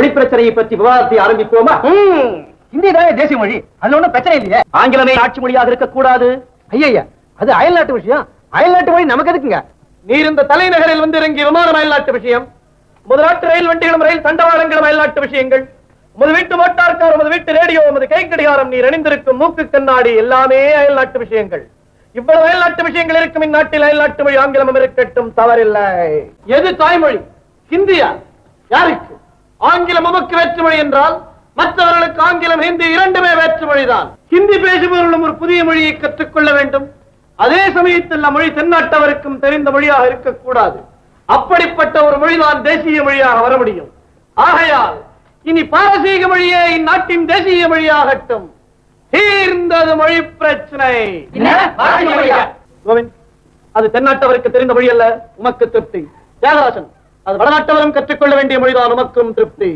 மொழி பிரச்சனையை பற்றி விவாதத்தை ஆரம்பிப்போமா? ஹிந்தி தான் தேசிய மொழி, அதுல ஒண்ணும் பிரச்சனை இல்லையே. ஆங்கிலமே ஆட்சி மொழியாக இருக்கக்கூடாது. ஐயா, அது அயல்நாட்டு விஷயம். அயல்நாட்டு மொழி நமக்கு எதுக்குங்க? நீர் இந்த தலைநகரில் வந்து இறங்கிய விமானம் அயல்நாட்டு விஷயம், முதலாட்டு ரயில் வண்டிகளும் ரயில் தண்டவாளங்களும் அயல்நாட்டு விஷயங்கள், உமது வீட்டு மோட்டார் கார், உமது வீட்டு ரேடியோ, உமது கை கடிகாரம், நீர் அணிந்திருக்கும் மூக்கு கண்ணாடி எல்லாமே அயல்நாட்டு விஷயங்கள். இவ்வளவு அயல்நாட்டு விஷயங்கள் இருக்கும் இந்நாட்டில் அயல்நாட்டு மொழி ஆங்கிலமும் இருக்கட்டும், தவறில்லை. எது தாய்மொழி? ஹிந்தியா? யாருக்கு? ஆங்கிலம் உமக்கு வேற்றுமொழி என்றால் மற்றவர்களுக்கு ஆங்கிலம், ஹிந்தி இரண்டுமே வேற்றுமொழிதான். ஹிந்தி பேசுபவர்களும் ஒரு புதிய மொழியை கற்றுக்கொள்ள வேண்டும். அதே சமயத்தில் மொழி தென்னாட்டவருக்கும் தெரிந்த மொழியாக இருக்கக்கூடாது. அப்படிப்பட்ட ஒரு மொழிதான் தேசிய மொழியாக வர முடியும். ஆகையால் இனி பாரசீக மொழியே இந்நாட்டின் தேசிய மொழியாகட்டும். தீர்ந்தது மொழி பிரச்சனை. கோவிந்த், அது தென்னாட்டவருக்கு தெரிந்த மொழி அல்ல, உமக்கு திருப்தி. தியாகராஜன், அது வடநாட்டவரும் கற்றுக்கொள்ள வேண்டிய மொழிதான், உமக்கும் திருப்தி.